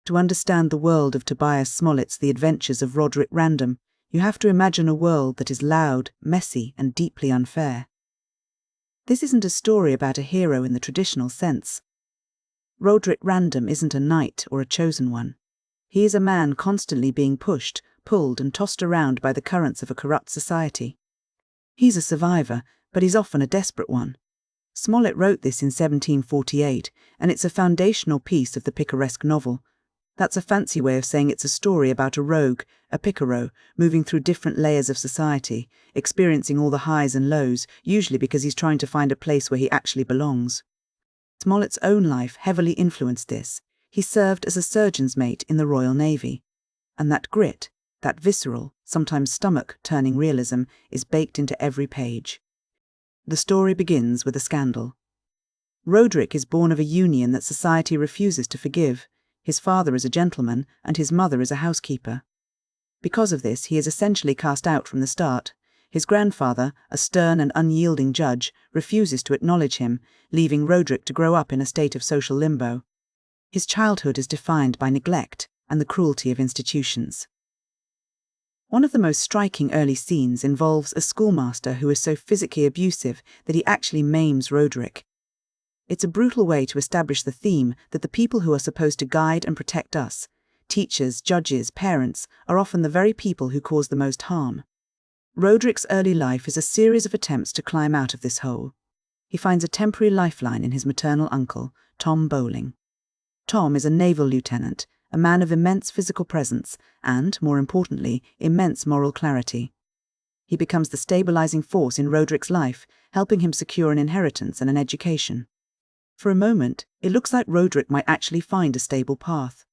To understand the world of Tobias Smollett's The Adventures of Roderick Random, you have to imagine a world that is loud, messy, and deeply unfair. This isn't a story about a hero in the traditional sense. Roderick Random isn't a knight or a chosen one. He is a man constantly being pushed, pulled, and tossed around by the currents of a corrupt society. He's a survivor, but he's often a desperate one. Smollett wrote this in 1748, and it's a foundational piece of the picaresque novel. That's a fancy way of saying it's a story about a rogue, a picaro, moving through different layers of society, experiencing all the highs and lows, usually because he's trying to find a place where he actually belongs. Smollett's own life heavily influenced this. He served as a surgeon's mate in the Royal Navy. And that grit, that visceral, sometimes stomach-turning realism is baked into every page. The story begins with a scandal. Roderick is born of a union that society refuses to forgive. His father is a gentleman, and his mother is a housekeeper. Because of this, he is essentially cast out from the start. His grandfather, a stern and unyielding judge, refuses to acknowledge him, leaving Roderick to grow up in a state of social limbo. His childhood is defined by neglect and the cruelty of institutions. One of the most striking early scenes involves a schoolmaster who is so physically abusive that he actually maims Roderick. It's a brutal way to establish the theme that the people who are supposed to guide and protect us, teachers, judges, parents, are often the very people who cause the most harm. Roderick's early life is a series of attempts to climb out of this hole. He finds a temporary lifeline in his maternal uncle, Tom Bowling. Tom is a naval lieutenant, a man of immense physical presence and, more importantly, immense moral clarity. He becomes the stabilizing force in Roderick's life, helping him secure an inheritance and an education. For a moment, it looks like Roderick might actually find a stable path.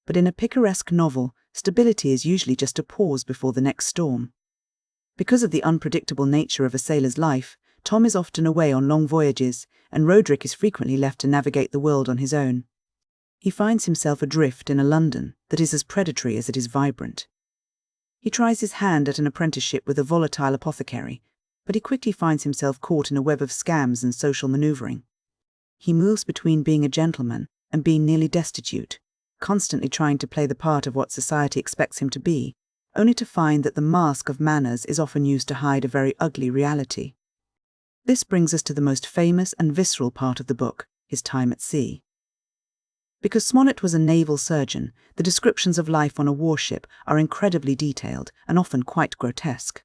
But in a picaresque novel, stability is usually just a pause before the next storm. Because of the unpredictable nature of a sailor's life, Tom is often away on long voyages, and Roderick is frequently left to navigate the world on his own. He finds himself adrift in a London that is as predatory as it is vibrant. He tries his hand at an apprenticeship with a volatile apothecary, but he quickly finds himself caught in a web of scams and social manoeuvring. He moves between being a gentleman and being nearly destitute, constantly trying to play the part of what society expects him to be, only to find that the mask of manners is often used to hide a very ugly reality. This brings us to the most famous and visceral part of the book, his time at sea. Because Smollett was a naval surgeon, the descriptions of life on a warship are incredibly detailed and often quite grotesque.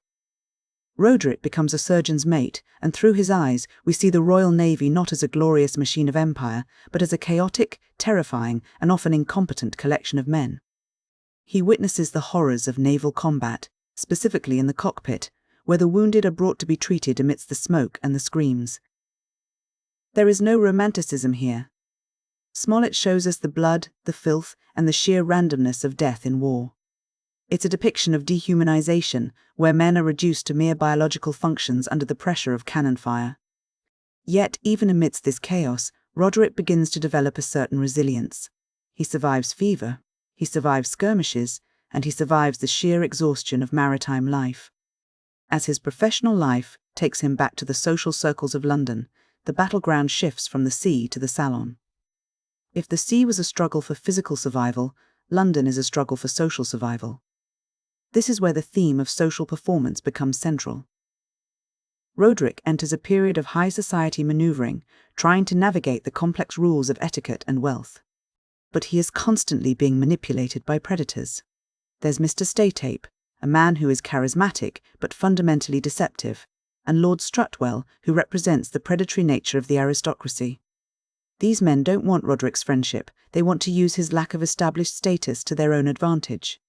Roderick becomes a surgeon's mate, and through his eyes we see the Royal Navy not as a glorious machine of empire, but as a chaotic, terrifying, and often incompetent collection of men. He witnesses the horrors of naval combat, specifically in the cockpit, where the wounded are brought to be treated amidst the smoke and the screams. There is no romanticism here. Smollett shows us the blood, the filth, and the sheer randomness of death in war. It's a depiction of dehumanization, where men are reduced to mere biological functions under the pressure of cannon fire. Yet, even amidst this chaos, Roderick begins to develop a certain resilience. He survives fever, he survives skirmishes, and he survives the sheer exhaustion of maritime life. As his professional life takes him back to the social circles of London, the battleground shifts from the sea to the salon. If the sea was a struggle for physical survival, London is a struggle for social survival. This is where the theme of social performance becomes central. Roderick enters a period of high society maneuvering, trying to navigate the complex rules of etiquette and wealth. But he is constantly being manipulated by predators. There's Mr. Staytape, a man who is charismatic but fundamentally deceptive, and Lord Strutwell, who represents the predatory nature of the aristocracy. These men don't want Roderick's friendship, they want to use his lack of established status to their own advantage.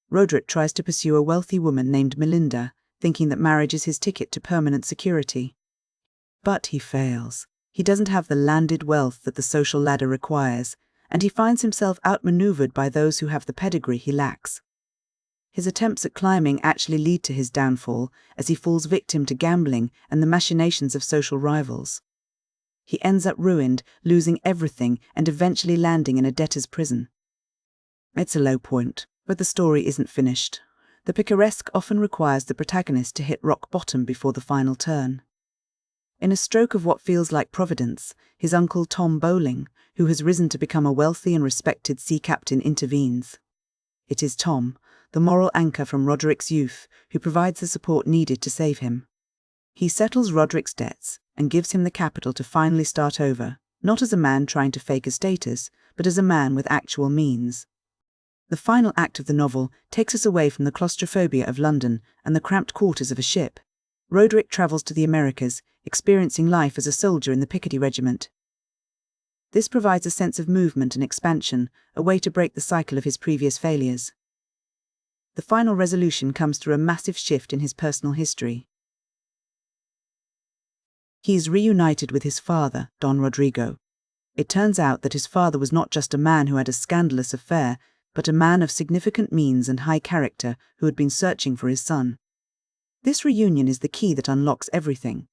Roderick tries to pursue a wealthy woman named Melinda, thinking that marriage is his ticket to permanent security. But he fails. He doesn't have the landed wealth that the social ladder requires, and he finds himself outmaneuvered by those who have the pedigree he lacks. His attempts at climbing actually lead to his downfall, as he falls victim to gambling and the machinations of social rivals. He ends up ruined, losing everything, and eventually landing in a debtor's prison. It's a low point, but the story isn't finished. The picaresque often requires the protagonist to hit rock bottom before the final turn. In a stroke of what feels like providence, his uncle Tom Bowling, who has risen to become a wealthy and respected sea captain, intervenes. It is Tom, the moral anchor from Roderick's youth, who provides the support needed to save him. He settles Roderick's debts and gives him the capital to finally start over, not as a man trying to fake a status, but as a man with actual means. The final act of the novel takes us away from the claustrophobia of London and the cramped quarters of a ship. Roderick travels to the Americas, experiencing life as a soldier in the Picardy Regiment. This provides a sense of movement and expansion, a way to break the cycle of his previous failures. The final resolution comes through a massive shift in his personal history. He is reunited with his father, Don Rodrigo. It turns out that his father was not just a man who had a scandalous affair, but a man of significant means and high character who had been searching for his son. This reunion is the key that unlocks everything.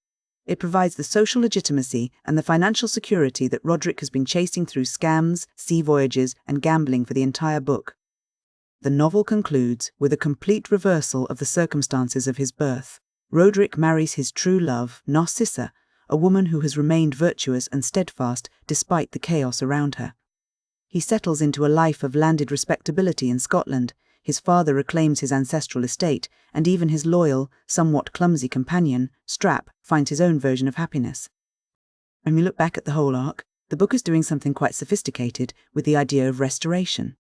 It provides the social legitimacy and the financial security that Roderick has been chasing through scams, sea voyages, and gambling for the entire book. The novel concludes with a complete reversal of the circumstances of his birth. Roderick marries his true love, Narcissa, a woman who has remained virtuous and steadfast despite the chaos around her. He settles into a life of landed respectability in Scotland. His father reclaims his ancestral estate, and even his loyal, somewhat clumsy companion, Strap, finds his own version of happiness. When we look back at the whole arc, the book is doing something quite sophisticated with the idea of restoration.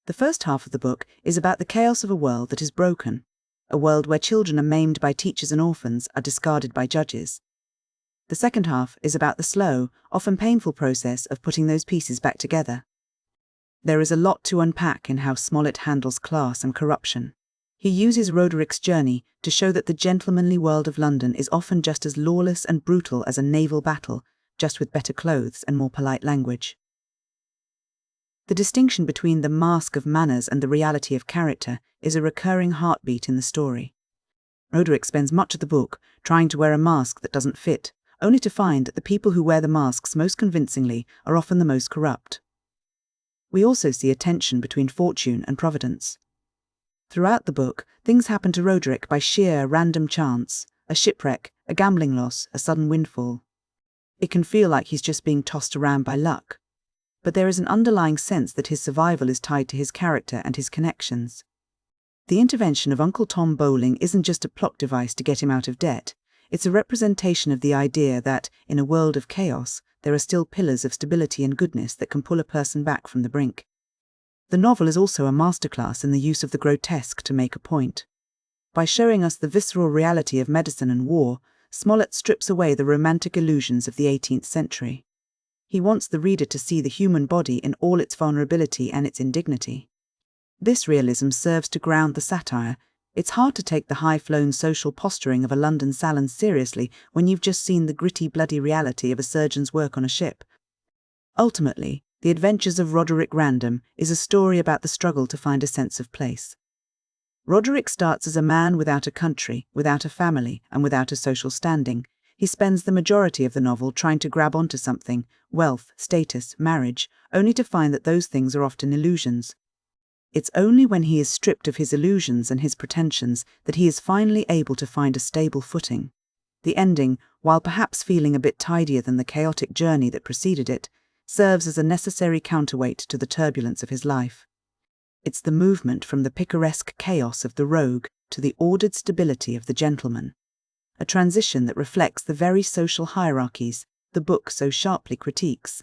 The first half of the book is about the chaos of a world that is broken, a world where children are maimed by teachers and orphans are discarded by judges. The second half is about the slow, often painful process of putting those pieces back together. There is a lot to unpack in how Smollett handles class and corruption. He uses Roderick's journey to show that the gentlemanly world of London is often just as lawless and brutal as a naval battle, just with better clothes and more polite language. The distinction between the mask of manners and the reality of character is a recurring heartbeat in the story. Roderick spends much of the book trying to wear a mask that doesn't fit, only to find that the people who wear the masks most convincingly are often the most corrupt. We also see a tension between fortune and providence. Throughout the book, things happen to Roderick by sheer random chance, a shipwreck, a gambling loss, a sudden windfall. It can feel like he's just being tossed around by luck. But there is an underlying sense that his survival is tied to his character and his connections. The intervention of Uncle Tom Bowling isn't just a plot device to get him out of debt. It's a representation of the idea that, in a world of chaos, there are still pillars of stability and goodness that can pull a person back from the brink. The novel is also a masterclass in the use of the grotesque to make a point. By showing us the visceral reality of medicine and war, Smollett strips away the romantic illusions of the 18th century. He wants the reader to see the human body in all its vulnerability and its indignity. This realism serves to ground the satire. It's hard to take the high-flown social posturing of a London salon seriously when you've just seen the gritty, bloody reality of a surgeon's work on a ship. Ultimately, The Adventures of Roderick Random is a story about the struggle to find a sense of place. Roderick starts as a man without a country, without a family, and without a social standing. He spends the majority of the novel trying to grab onto something, wealth, status, marriage, only to find that those things are often illusions. It's only when he is stripped of his illusions and his pretensions that he is finally able to find a stable footing. The ending, while perhaps feeling a bit tidier than the chaotic journey that preceded it, serves as a necessary counterweight to the turbulence of his life. It's the movement from the picaresque chaos of the rogue to the ordered stability of the gentleman. A transition that reflects the very social hierarchies the book so sharply critiques.